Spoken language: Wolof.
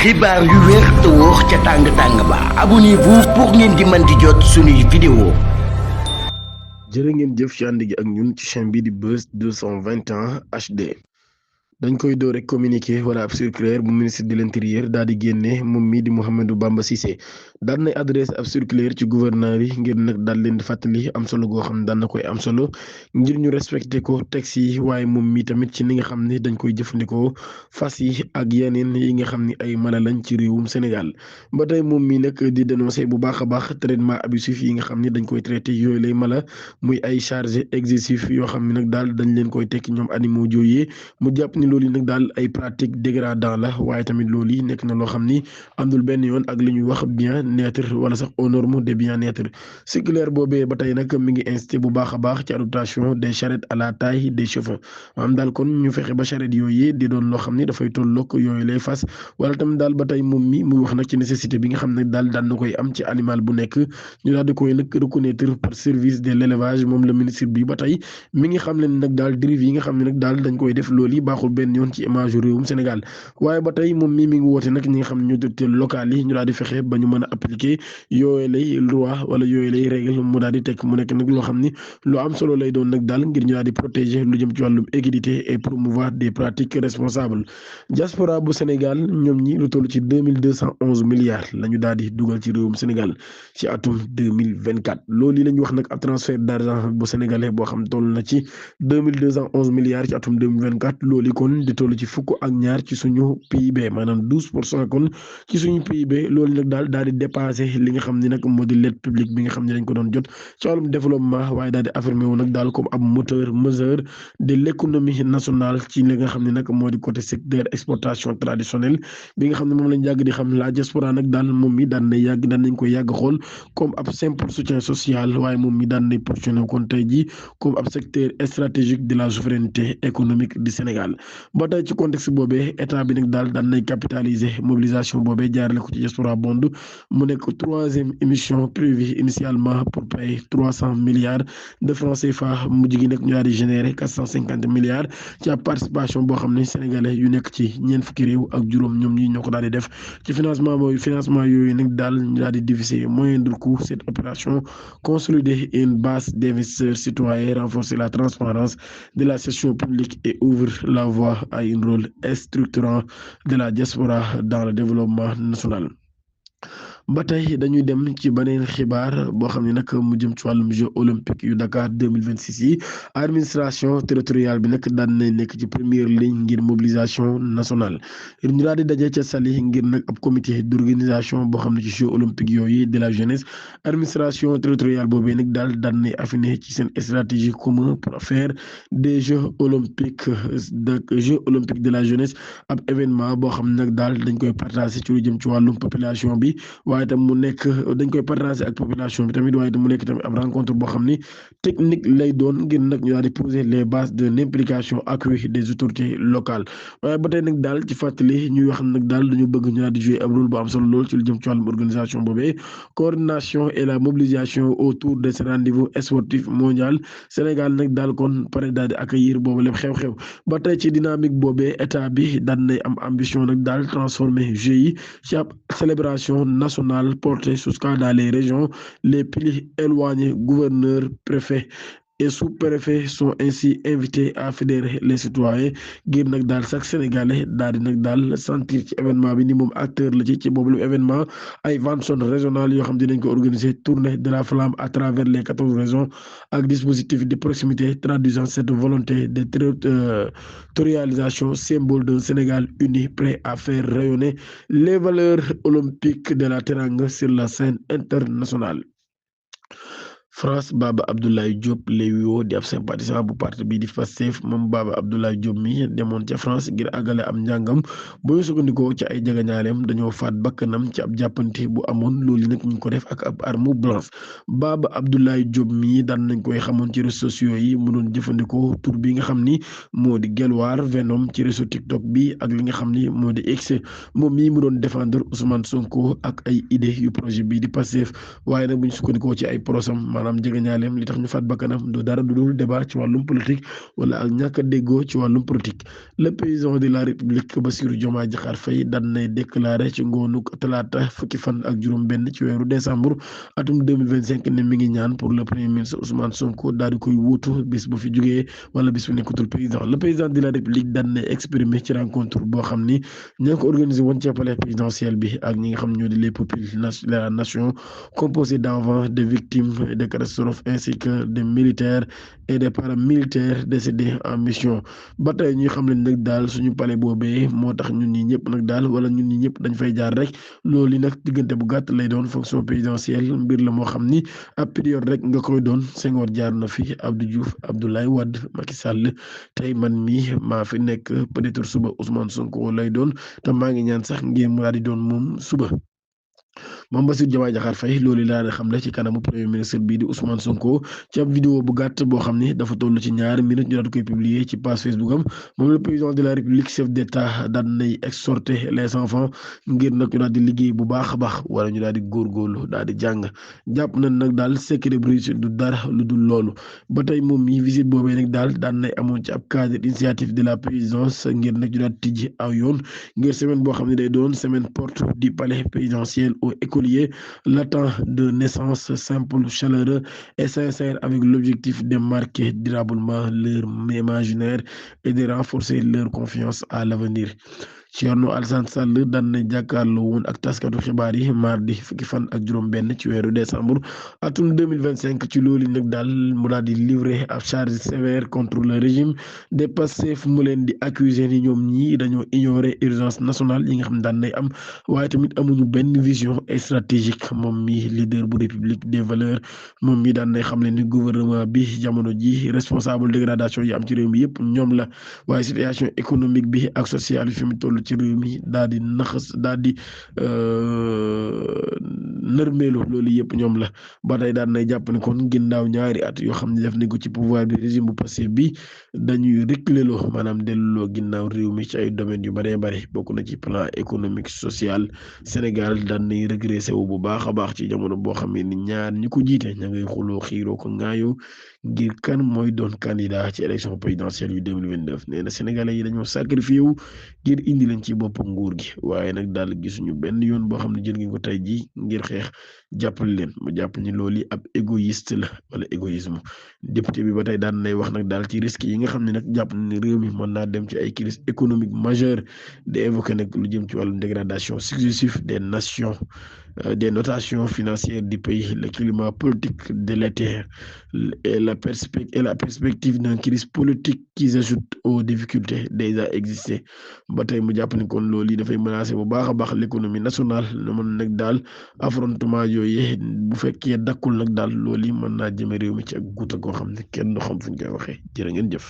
xibaar yu wér te wóor ca tàng-tàng ba abonnez-vous pour ngeen di mën di jot suñuy vidéo. jërë ngeen jëf ci ànd gi ak ñun ci chaîne bi di Buzz 221 HD. dañ koy door rek communiqué wala ab circulaire bu ministre de l'intérieur daal di génne moom mii di Mouhamadou Bamba Cissé daan nay adresse ab circulaire ci gouverneur yi ngir nag daal leen di fàttali am solo goo xam ne daan na koy am solo ngir ñu respecté ko texte yi waaye moom mii tamit ci ni nga xam ne dañ koy jëfandikoo fas yi ak yeneen yi nga xam ni ay mala lañ ci réewum Sénégal ba tey moom mii nag di dénoncé bu baax a baax traitement abusif yi nga xam ne dañ koy traité yooyu lay mala muy ay charge excessif yoo xam ne nag daal dañ leen koy tekki ñoom animaux jooyee mu jàpp ni loolu yi nag daal ay pratique dégradant la waaye tamit loolu yi nekk na loo xam ni àndul benn yoon ak li ñuy wax bien-être wala sax aux normes de bien-être circulaire boobee ba tey nag mi ngi incité bu baax a baax ci adaptation des charrettes à la taille des chevaux maanaam daal kon ñu fexe ba charrette yooyu di doon loo xam ni dafay tolloog yooyu lay fas wala tamit daal ba tey moom mi muy wax nag ci nécessité bi nga xam ne daal daan na koy am ci animal bu nekk ñu daal di koy nag reconnaître par service de l'élevage moom la ministre bi ba tey mi ngi xam leen nag daal dérive yi nga xam ne nag daal dañ koy def loolu yi baaxul benn yoon ci image yu réewum Sénégal waaye ba tey moom mii mi ngi woote nag ñi nga xam ne ñoo autorités locales yi ñu daal di fexe ba ñu mën a appliquer yooyu lay loi wala yooyu lay règle mu daal di tekk mu nekk nag loo xam ni lu am solo lay doon nag daal ngir ñu daal di protéger lu jëm ci wàllum équité et promouvoir des pratiques responsables diaspora bu Sénégal ñoom ñi lu toll ci 2211 milliards la ñu daal di dugal ci réewum Sénégal ci atum 2024 loolu yi la ñu wax nag ab transfert d'argent bu sénégalais boo xam toll na ci 2211 milliards ci atum 2024 loolu kon di toll ci fukk ak ñaar ci suñu PIB maanaam 12% kon ci suñu PIB loolu nag daal di dépassé li nga xam ne nag moo di l'aide publique bi nga xam ne dañ ko doon jot ci wàllum développement waaye daal di affirmé wu nag daal comme ab moteur majeur de l'économie nationale ci li nga xam ne nag moo di côté secteur exportation traditionnelle bi nga xam ne moom lañ yàgg di xam la diaspora nag daal moom mi daan nañ koy yàgg xool comme ab simple soutien social waaye moom mi daan nay positionné kon tey jii comme ab secteur stratégique de la souveraineté économique du Sénégal ba tey ci contexte boobee état bi nag daal daan nay capitaliser mobilisation boobee jaarale ko ci diaspora bond mu nekk troisième émission prévue initialement pour payer 300 milliards de francs CFA mujj gi nag ñu daal di générer 450 milliards ci ab participation boo xam ne sénégalais yu nekk ci ñeent fukki réew ak juróom ñoom ñi ñoo ko daal di def ci financement yooyu nag daal ñu daal di diviser moindre coût cette opération consolider une base d'investisseurs citoyens renforcer la transparence de la gestion publique et ouvre la voie à un rôle structurant de la diaspora dans le développement national. ba tey dañuy dem ci beneen xibaar boo xam ne nag mu jëm ci wàllum jeux olympiques yu Dakar 2026 yi administration territoriale bi nag daan nañ nekk ci première ligne ngir mobilisation nationale ñu daal di daje ca Saly ngir nag ab comité d'organisation boo xam ne ci jeux olympiques yooyu de la jeunesse administration territoriale boobee nag daal daan nañ affiné ci seen stratégie commune pour faire des jeux olympiques de la jeunesse ab événement boo xam ne nag daal dañ koy partager ci lu jëm ci wàllum population bi. waaye tam mu nekk dañ koy partager ak population bi tamit waaye tam mu nekk tamit ab rencontre boo xam ni technique lay doon ngir nag ñu daal di poser les bases de l'implication accrue des autorités locales waaye ba tey nag daal ci fàttali ñuy wax nag daal dañu bëgg ñu daal di jouer ab rôle bu am solo lool ci lu jëm ci wàllum organisation boobee coordination et la mobilisation autour de ce rendez-vous sportif mondial Sénégal nag daal kon pare daal di accueillir boobu lépp xew-xew ba tey ci dynamique boobee état bi daan nay am ambition nag daal transformer jeux yi ci ab célébration nationale portée jusqu'à dans les régions les plus éloignées. Gouverneurs, préfets et sous-préfets sont ainsi invités à fédérer les citoyens ngir nag daal chaque Sénégalais daal di nag daal sentir ci événement bi ni moom acteur la ci boobu événement ay ventes sont régionales yoo xam dinañ ko organiser tournée de la flamme à travers les 14 régions ak dispositif de proximité traduisant cette volonté de territorialisation symbole d'un Sénégal uni prêt à faire rayonner les valeurs olympiques de la Teranga sur la scène internationale. France Baba Abdoulaye Diop lay wuyoo di ab sympathisant bu parti bii di Pastef moom Baba Abdoulaye Diop mi demoon ca France ngir àggale am njàngam bu ñu sukkandikoo ci ay jegeñaaleem dañoo faat bakkanam ci ab jàppante bu amoon loolu nag ñu ko def ak ab arme blanche Baba Abdoulaye Diop mi daan nañ koy xamoon ci réseaux sociaux yi mu doon jëfandikoo tur bi nga xam ni moo di Guelwaar Venom ci réseau TikTok bi ak li nga xam ni moo di X moom mii mu doon défendre Ousmane Sonko ak ay idées yu projet bii di Pastef waaye nag bu ñu sukkandikoo ci ay prosam maanaam jegeñaaleem li tax ñu faat bakkanam du dara du dul débat ci wàllum politique wala ak ñàkk a déggoo ci wàllum politique. Le président de la république Bassirou Diomaye Diakhar Faye daan nay déclaré ci ngoonu talaata fukki fan ak juróom-benn ci weeru décembre atum 2025 ne mi ngi ñaan pour le premier ministre Ousmane Sonko daal di koy wuutu bis bu fi jugee wala bis bu nekkatul président. Le président de la république daan nay exprimé ci rencontre boo xam ni ñoo ko organisé woon ci palais présidentiel bi ak ñi nga xam ñoo di les peuples de la nation composé d'enfants, de victimes de catastrophes ainsi que de militaires et des paramilitaires décédés en mission. ba tey ñuy xam leen nag daal suñu palais boobee moo tax ñun ñi ñëpp nag daal wala ñun ñi ñëpp dañ fay jaar rek loolu yi nag diggante bu gàtt lay doon fonction présidentielle mbir la moo xam ni ab période rek nga koy doon Senghor jaar na fi Abdou Diouf Abdoulaye Wade Macky Sall tey man mi maa fi nekk peut-être suba Ousmane Sonko lay doon te maa ngi ñaan sax ngeen mu daal di doon moom suba. moom Bassirou Diomaye Diakhar Faye loolu laa di xam ne ci kanamu premier ministre bii di Ousmane Sonko ci ab vidéo bu gàtt boo xam ne dafa toll ci ñaari minutes ñu daal di koy publier ci page Facebook am moom le président de la république chef d'état daan nay exhorter les enfants ngir nag ñu daal di liggéey bu baax a baax wala ñu daal di góorgóorlu daal di jàng jàpp nañ nag daal secret bu réussite du dara lu dul loolu ba tey moom mi visite boobee nag daal daan nay amoon ci ab cadre initiative de la présidence ngir nag ñu daal di tijji aw yoon ngir semaine boo xam ne day doon semaine porte du palais présidentiel aux écoliers l'attend de naissance simple, chaleureux et sincère avec l'objectif de marquer durablement leur imaginaire et de renforcer leur confiance à l'avenir. Thierno Alassane Sall daan na jàkkaarloo woon ak taskatu xibaar yi mardi fukki fan ak juróom-benn ci weeru décembre atum 2025 ci loolu nag daal mu daal di livrer ab charge sévère contre le régime de Pastef mu leen di accuser ni ñoom ñii dañoo ignorer urgence nationale yi nga xam ne daan nay am waaye tamit amuñu benn vision stratégique moom mi leader bu république des valeurs moom mi daan nay xam ne ni gouvernement bi jamono ji responsable dégradation yi am ci réew mi yëpp ñoom la waaye situation économique bi ak sociale fi mu toll ci réew mi daal di naxas daal di nërmeelu loolu yëpp ñoom la ba tey daan nay jàpp ne kon ginnaaw ñaari at yoo xam ne def nañ ko ci pouvoir bi régime bu passé bi dañuy reculer loo maanaam delloo ginnaaw réew mi ci ay domaines yu bëree bëri bokk na ci plan économique social Sénégal daan nay régressé wu bu baax a baax ci jamono boo xam ne ni ñaar ñi ko jiite ña ngay xuloo xiiroo ko ŋaayoo ngir kan mooy doon candidat ci élection présidentielle yu 2029 nee na sénégalais yi dañoo sacrifié wu ngir indi leen ci bopp nguur gi waaye nag daal gisuñu benn yoon boo xam ne jël ngeen ko tey jii ngir xeex jàppale leen mu jàpp ni loolu ab égoïste la wala égoïsme député bi ba tey daan nay wax nag daal ci risque yi nga xam ne nag jàpp na ne réew mi mën naa dem ci ay crise économique majeure de évoquer nag lu jëm ci wàllum dégradation successive des nations des notations financières du pays le climat politique délétère et la perspective d'une crise politique qui s'ajoute aux difficultés déjà existées ba tey mu jàpp ni kon loolu yi dafay menacer bu baax a baax l'économie nationale ne mën nag daal affrontement yooyu bu fekkee dakkul nag daal loolu yi mën naa jëme réew mi ci ak guuta goo xam ne kenn du xam fu ñu koy waxee jërë ngeen jëf